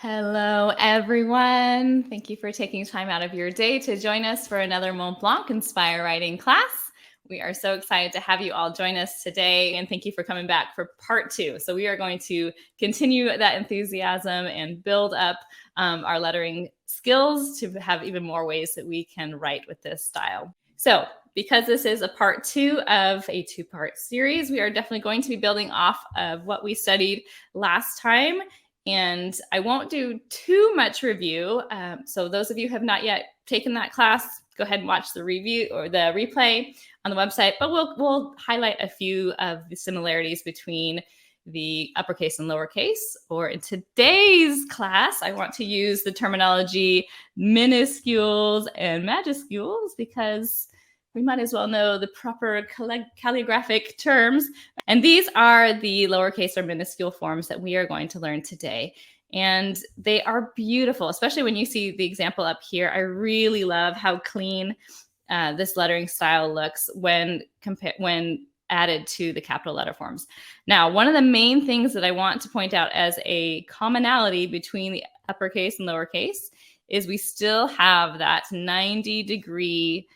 Hello, everyone. Thank you for taking time out of your day to join us for another Montblanc Inspire Writing class. We are so excited to have you all join us today, and thank you for coming back for part 2. So we are going to continue that enthusiasm and build up our lettering skills to have even more ways that we can write with this style. So because this is a part 2 of a 2-part series, we are definitely going to be building off of what we studied last time. And I won't do too much review. So those of you who have not yet taken that class, go ahead and watch the review or the replay on the website. But we'll highlight a few of the similarities between the uppercase and lowercase. Or in today's class, I want to use the terminology minuscules and majuscules because we might as well know the proper calligraphic terms. And these are the lowercase or minuscule forms that we are going to learn today. And they are beautiful, especially when you see the example up here. I really love how clean this lettering style looks when added to the capital letter forms. Now, one of the main things that I want to point out as a commonality between the uppercase and lowercase is we still have that 90-degree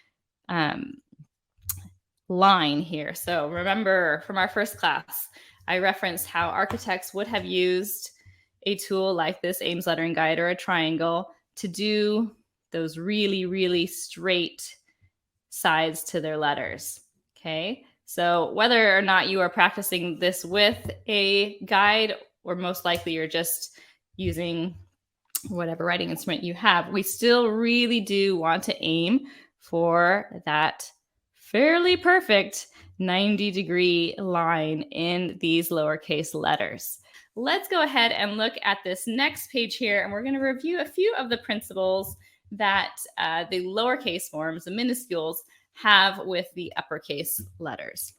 line here. So remember from our first class, I referenced how architects would have used a tool like this Ames lettering guide or a triangle to do those really, really straight sides to their letters. Okay. So whether or not you are practicing this with a guide, or most likely you're just using whatever writing instrument you have, we still really do want to aim for that fairly perfect 90-degree line in these lowercase letters. Let's go ahead and look at this next page here, and we're going to review a few of the principles that the lowercase forms, the minuscules, have with the uppercase letters.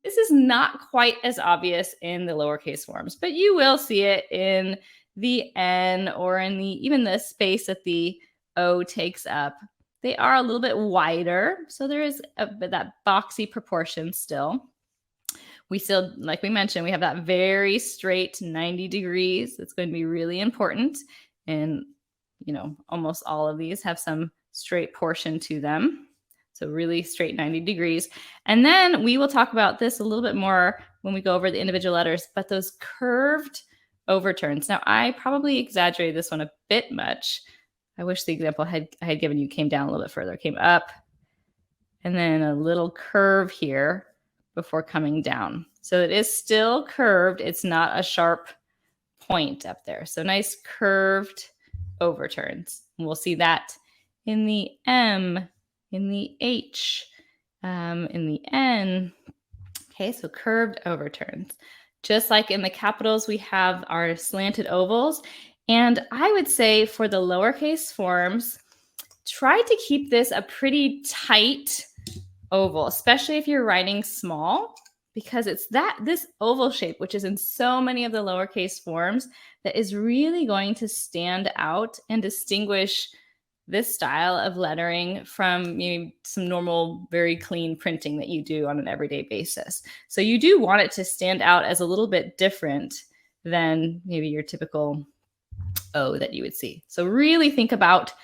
This is not quite as obvious in the lowercase forms, but you will see it in the N or in even the space that the O takes up. They are a little bit wider, so there is that boxy proportion still. We still, like we mentioned, we have that very straight 90 degrees. It's going to be really important. And, almost all of these have some straight portion to them. So really straight 90 degrees. And then we will talk about this a little bit more when we go over the individual letters, but those curved overturns. Now, I probably exaggerated this one a bit much. I wish the example I had given you came down a little bit further, came up, and then a little curve here before coming down. So it is still curved. It's not a sharp point up there. So nice curved overturns. And we'll see that in the M, in the H, in the N. Okay, so curved overturns. Just like in the capitals, we have our slanted ovals. And I would say for the lowercase forms, try to keep this a pretty tight oval, especially if you're writing small, because it's this oval shape, which is in so many of the lowercase forms, that is really going to stand out and distinguish this style of lettering from maybe some normal, very clean printing that you do on an everyday basis. So you do want it to stand out as a little bit different than maybe your typical O that you would see. So really think about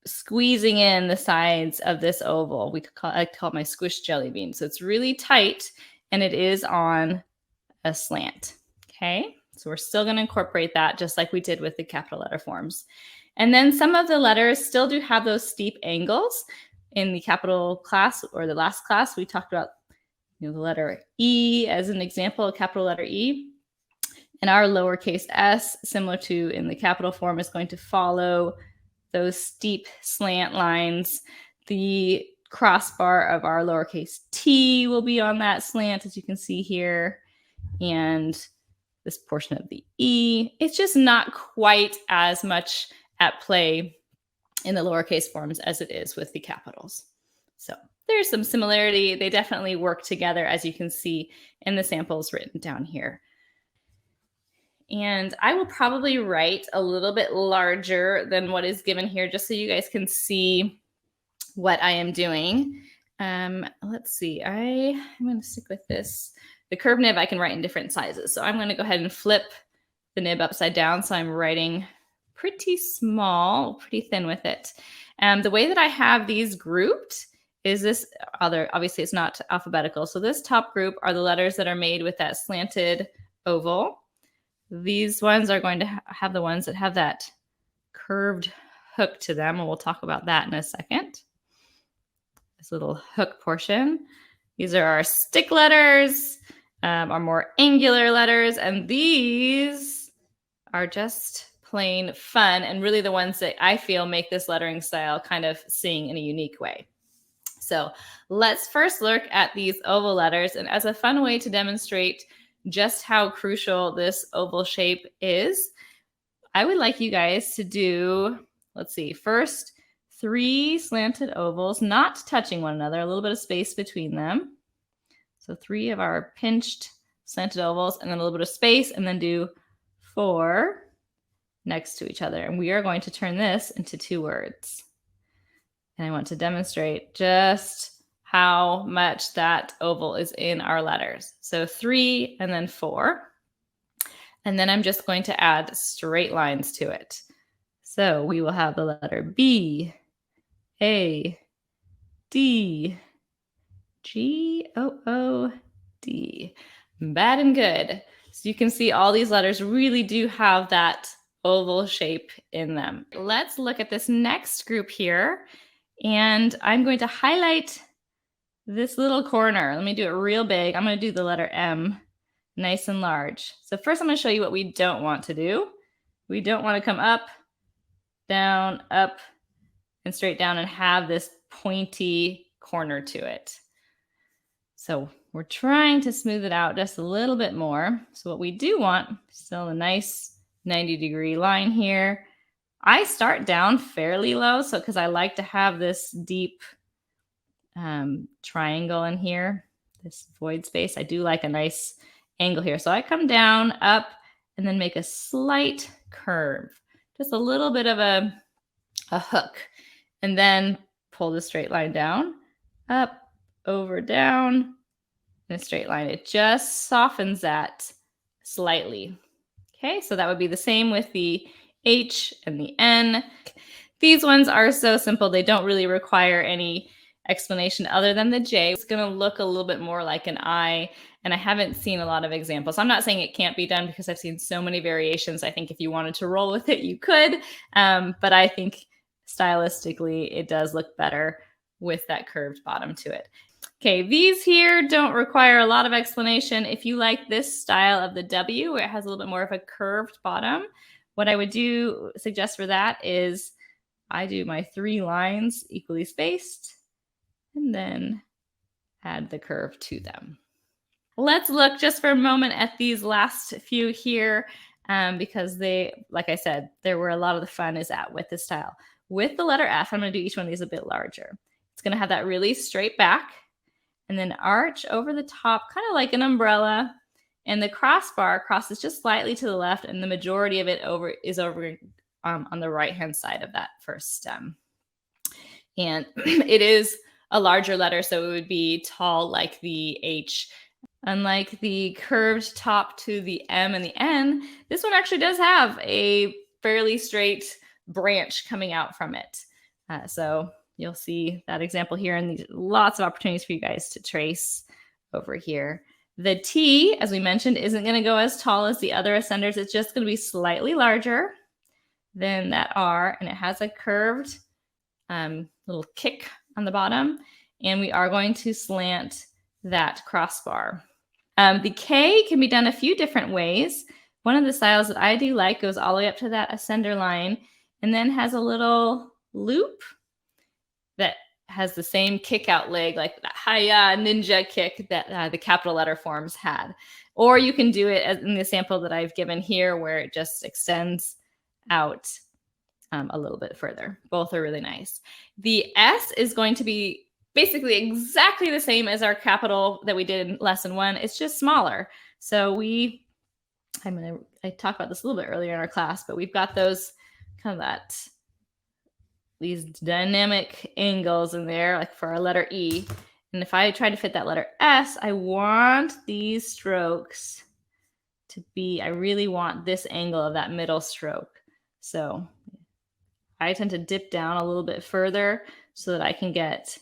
squeezing in the sides of this oval. I call it my squish jelly bean. So it's really tight and it is on a slant. Okay, so we're still going to incorporate that just like we did with the capital letter forms. And then some of the letters still do have those steep angles. In the capital class or the last class, we talked about the letter E as an example, a capital letter E. And our lowercase s, similar to in the capital form, is going to follow those steep slant lines. The crossbar of our lowercase t will be on that slant, as you can see here. And this portion of the E, it's just not quite as much at play in the lowercase forms as it is with the capitals. So there's some similarity. They definitely work together, as you can see in the samples written down here. And I will probably write a little bit larger than what is given here, just so you guys can see what I am doing. Let's see, I'm going to stick with this. The curved nib I can write in different sizes. So I'm going to go ahead and flip the nib upside down. So I'm writing pretty small, pretty thin with it. The way that I have these grouped is this other, obviously it's not alphabetical. So this top group are the letters that are made with that slanted oval. These ones are going to have the ones that have that curved hook to them, and we'll talk about that in a second. This little hook portion. These are our stick letters, our more angular letters, and these are just plain fun and really the ones that I feel make this lettering style kind of sing in a unique way. So let's first look at these oval letters, and as a fun way to demonstrate just how crucial this oval shape is, I would like you guys to do, let's see, first 3 slanted ovals, not touching one another, a little bit of space between them. So 3 of our pinched slanted ovals and then a little bit of space, and then do 4 next to each other. And we are going to turn this into 2 words. And I want to demonstrate just how much that oval is in our letters. So 3 and then 4. And then I'm just going to add straight lines to it. So we will have the letter B, A, D, G, O, O, D. Bad and good. So you can see all these letters really do have that oval shape in them. Let's look at this next group here. And I'm going to highlight this little corner. Let me do it real big. I'm going to do the letter M, nice and large. So first I'm going to show you what we don't want to do. We don't want to come up, and straight down and have this pointy corner to it. So we're trying to smooth it out just a little bit more. So what we do want, still a nice 90-degree line here. I start down fairly low, so because I like to have this deep triangle in here, this void space. I do like a nice angle here. So I come down, up, and then make a slight curve, just a little bit of a hook, and then pull the straight line down, up, over, down, in a straight line. It just softens that slightly. Okay, so that would be the same with the H and the N. These ones are so simple. They don't really require any explanation other than the J. It's going to look a little bit more like an I, and I haven't seen a lot of examples. I'm not saying it can't be done because I've seen so many variations. I think if you wanted to roll with it, you could, but I think stylistically it does look better with that curved bottom to it. Okay, these here don't require a lot of explanation. If you like this style of the W, where it has a little bit more of a curved bottom, what I would suggest for that is I do my 3 lines equally spaced and then add the curve to them. Let's look just for a moment at these last few here because they, like I said, there where a lot of the fun is at with this style. With the letter F, I'm going to do each one of these a bit larger. It's going to have that really straight back and then arch over the top, kind of like an umbrella. And the crossbar crosses just slightly to the left, and the majority of it is over on the right-hand side of that first stem. And it is a larger letter, so it would be tall like the H. Unlike the curved top to the M and the N, this one actually does have a fairly straight branch coming out from it. So you'll see that example here, and these lots of opportunities for you guys to trace over here. The T, as we mentioned, isn't going to go as tall as the other ascenders. It's just going to be slightly larger than that R, and it has a curved little kick on the bottom, and we are going to slant that crossbar. The K can be done a few different ways. One of the styles that I do like goes all the way up to that ascender line and then has a little loop that has the same kick out leg, like that hiya ninja kick that the capital letter forms had. Or you can do it as in the sample that I've given here, where it just extends out a little bit further. Both are really nice. The S is going to be basically exactly the same as our capital that we did in lesson 1. It's just smaller. So I talked about this a little bit earlier in our class, but we've got those kind of these dynamic angles in there, like for our letter E. And if I try to fit that letter S, I want these strokes to be, I really want this angle of that middle stroke. So I tend to dip down a little bit further so that I can get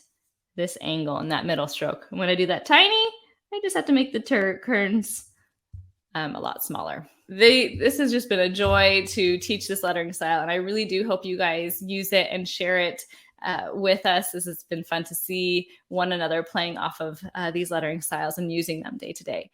this angle in that middle stroke. And when I do that tiny, I just have to make the kerns a lot smaller. This has just been a joy to teach this lettering style, and I really do hope you guys use it and share it with us. This has been fun to see one another playing off of these lettering styles and using them day to day.